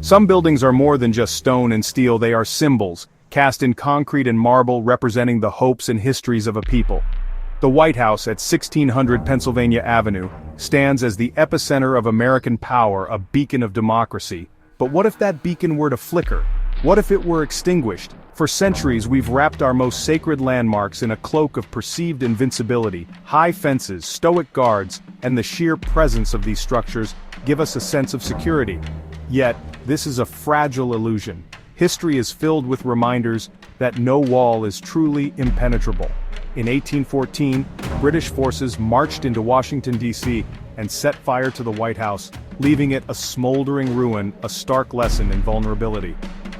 Some buildings are more than just stone and steel, they are symbols, cast in concrete and marble representing the hopes and histories of a people. The White House at 1600 Pennsylvania Avenue stands as the epicenter of American power, a beacon of democracy. But what if that beacon were to flicker? What if it were extinguished? For centuries we've wrapped our most sacred landmarks in a cloak of perceived invincibility. High fences, stoic guards, and the sheer presence of these structures give us a sense of security. Yet, this is a fragile illusion. History is filled with reminders that no wall is truly impenetrable. In 1814, British forces marched into Washington, D.C. and set fire to the White House, leaving it a smoldering ruin, a stark lesson in vulnerability.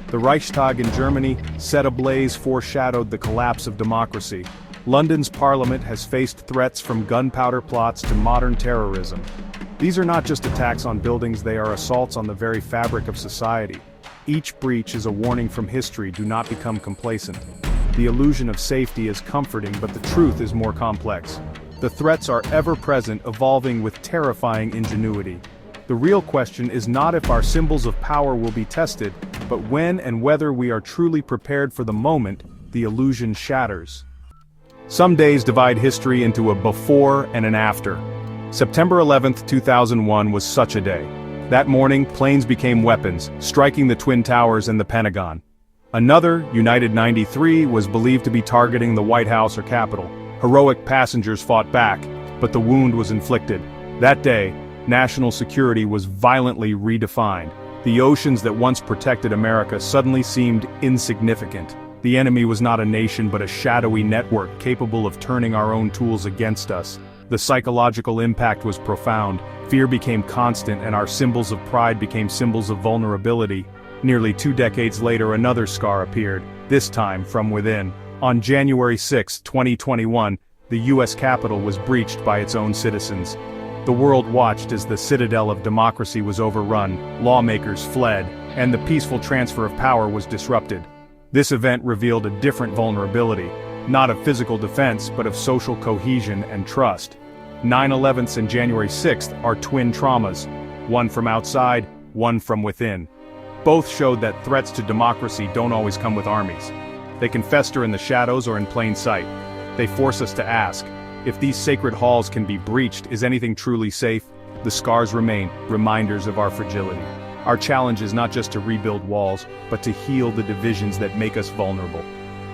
The Reichstag in Germany, set ablaze, foreshadowed the collapse of democracy. London's parliament has faced threats from gunpowder plots to modern terrorism. These are not just attacks on buildings, they are assaults on the very fabric of society. Each breach is a warning from history: do not become complacent. The illusion of safety is comforting, but the truth is more complex. The threats are ever present, evolving with terrifying ingenuity. The real question is not if our symbols of power will be tested, but when and whether we are truly prepared for the moment the illusion shatters. Some days divide history into a before and an after. September 11, 2001 was such a day. That morning, planes became weapons, striking the Twin Towers and the Pentagon. Another, United 93, was believed to be targeting the White House or Capitol. Heroic passengers fought back, but the wound was inflicted. That day, national security was violently redefined. The oceans that once protected America suddenly seemed insignificant. The enemy was not a nation but a shadowy network capable of turning our own tools against us. The psychological impact was profound. Fear became constant and our symbols of pride became symbols of vulnerability. Nearly 2 decades later, another scar appeared, this time from within. On January 6, 2021, the U.S. Capitol was breached by its own citizens. The world watched as the citadel of democracy was overrun, lawmakers fled, and the peaceful transfer of power was disrupted. This event revealed a different vulnerability, not of physical defense but of social cohesion and trust. 9/11s and January 6th are twin traumas, one from outside, one from within. Both showed that threats to democracy don't always come with armies. They can fester in the shadows or in plain sight. They force us to ask, if these sacred halls can be breached, is anything truly safe? The scars remain, reminders of our fragility. Our challenge is not just to rebuild walls, but to heal the divisions that make us vulnerable.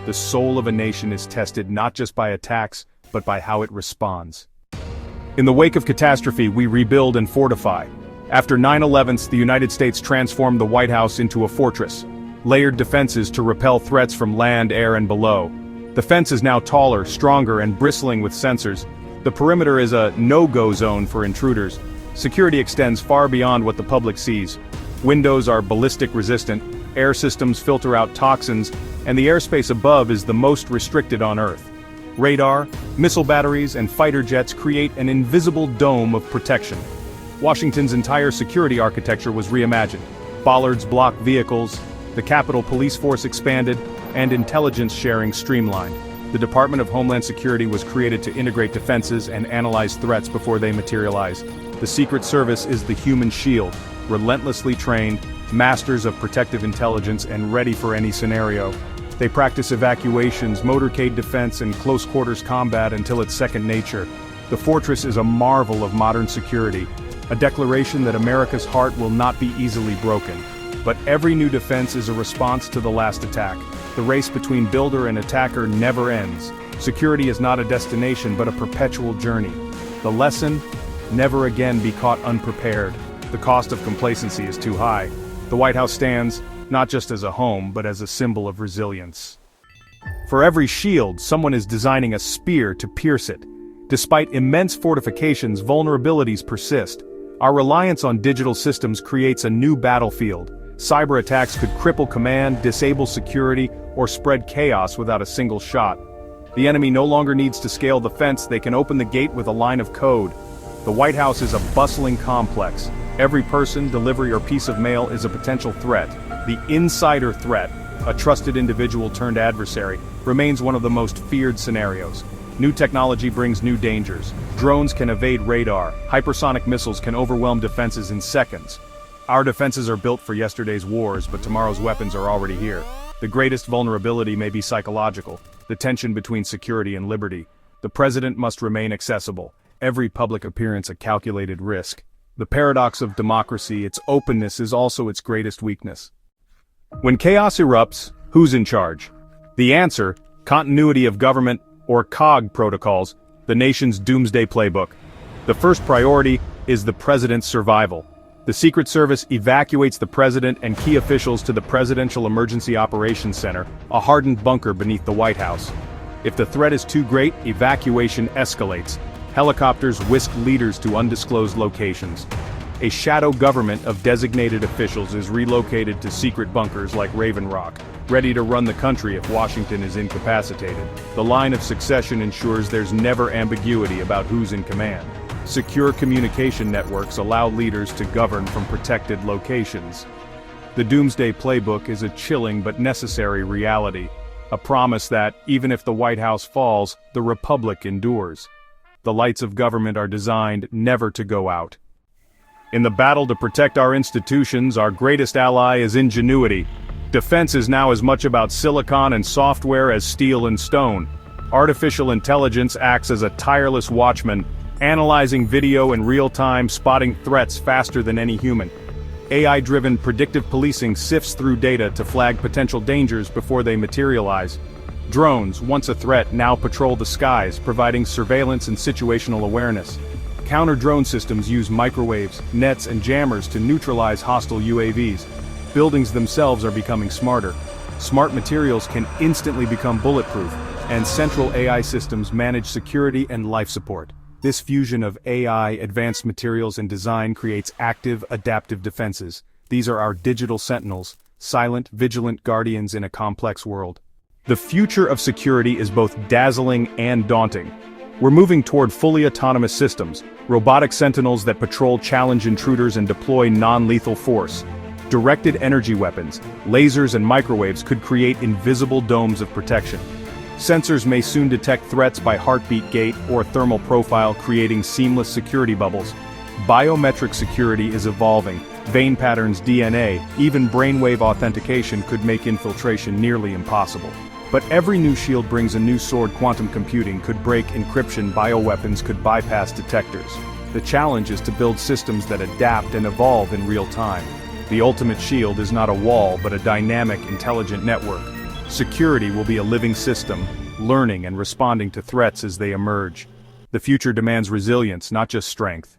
The soul of a nation is tested not just by attacks, but by how it responds. In the wake of catastrophe, we rebuild and fortify. After 9/11s, the United States transformed the White House into a fortress. Layered defenses to repel threats from land, air, and below. The fence is now taller, stronger, and bristling with sensors. The perimeter is a no-go zone for intruders. Security extends far beyond what the public sees. Windows are ballistic resistant, air systems filter out toxins, and the airspace above is the most restricted on Earth. Radar, missile batteries, and fighter jets create an invisible dome of protection. Washington's entire security architecture was reimagined. Bollards blocked vehicles, the Capitol Police Force expanded, and intelligence sharing streamlined. The Department of Homeland Security was created to integrate defenses and analyze threats before they materialize. The Secret Service is the human shield, relentlessly trained, masters of protective intelligence and ready for any scenario. They practice evacuations, motorcade defense, and close-quarters combat until it's second nature. The fortress is a marvel of modern security, a declaration that America's heart will not be easily broken. But every new defense is a response to the last attack. The race between builder and attacker never ends. Security is not a destination but a perpetual journey. The lesson? Never again be caught unprepared. The cost of complacency is too high. The White House stands, not just as a home, but as a symbol of resilience. For every shield, someone is designing a spear to pierce it. Despite immense fortifications, vulnerabilities persist. Our reliance on digital systems creates a new battlefield. Cyber attacks could cripple command, disable security, or spread chaos without a single shot. The enemy no longer needs to scale the fence, they can open the gate with a line of code. The White House is a bustling complex. Every person, delivery, or piece of mail is a potential threat. The insider threat, a trusted individual turned adversary, remains one of the most feared scenarios. New technology brings new dangers. Drones can evade radar. Hypersonic missiles can overwhelm defenses in seconds. Our defenses are built for yesterday's wars, but tomorrow's weapons are already here. The greatest vulnerability may be psychological, the tension between security and liberty. The president must remain accessible, every public appearance a calculated risk. The paradox of democracy, its openness is also its greatest weakness. When chaos erupts, who's in charge? The answer, continuity of government, or COG protocols, the nation's doomsday playbook. The first priority is the president's survival. The Secret Service evacuates the president and key officials to the Presidential Emergency Operations Center, a hardened bunker beneath the White House. If the threat is too great, evacuation escalates. Helicopters whisk leaders to undisclosed locations. A shadow government of designated officials is relocated to secret bunkers like Raven Rock, ready to run the country if Washington is incapacitated. The line of succession ensures there's never ambiguity about who's in command. Secure communication networks allow leaders to govern from protected locations. The Doomsday Playbook is a chilling but necessary reality, a promise that, even if the White House falls, the Republic endures. The lights of government are designed never to go out. In the battle to protect our institutions, our greatest ally is ingenuity. Defense is now as much about silicon and software as steel and stone. Artificial intelligence acts as a tireless watchman, analyzing video in real time, spotting threats faster than any human. AI-driven predictive policing sifts through data to flag potential dangers before they materialize. Drones, once a threat, now patrol the skies, providing surveillance and situational awareness. Counter-drone systems use microwaves, nets, and jammers to neutralize hostile UAVs. Buildings themselves are becoming smarter. Smart materials can instantly become bulletproof, and central AI systems manage security and life support. This fusion of AI, advanced materials, and design creates active, adaptive defenses. These are our digital sentinels, silent, vigilant guardians in a complex world. The future of security is both dazzling and daunting. We're moving toward fully autonomous systems, robotic sentinels that patrol, challenge intruders, and deploy non-lethal force. Directed energy weapons, lasers, and microwaves could create invisible domes of protection. Sensors may soon detect threats by heartbeat gate or thermal profile, creating seamless security bubbles. Biometric security is evolving. Vein patterns, DNA, even brainwave authentication could make infiltration nearly impossible. But every new shield brings a new sword. Quantum computing could break encryption, bioweapons could bypass detectors. The challenge is to build systems that adapt and evolve in real time. The ultimate shield is not a wall, but a dynamic, intelligent network. Security will be a living system, learning and responding to threats as they emerge. The future demands resilience, not just strength.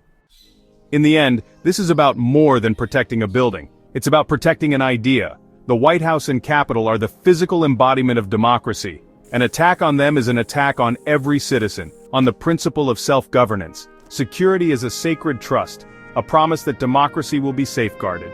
In the end, this is about more than protecting a building. It's about protecting an idea. The White House and Capitol are the physical embodiment of democracy. An attack on them is an attack on every citizen, on the principle of self-governance. Security is a sacred trust, a promise that democracy will be safeguarded.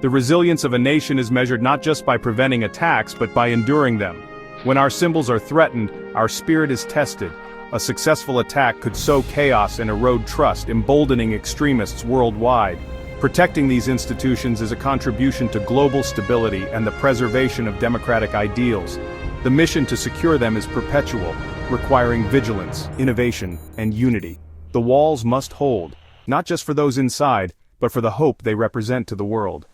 The resilience of a nation is measured not just by preventing attacks, but by enduring them. When our symbols are threatened, our spirit is tested. A successful attack could sow chaos and erode trust, emboldening extremists worldwide. Protecting these institutions is a contribution to global stability and the preservation of democratic ideals. The mission to secure them is perpetual, requiring vigilance, innovation, and unity. The walls must hold, not just for those inside, but for the hope they represent to the world.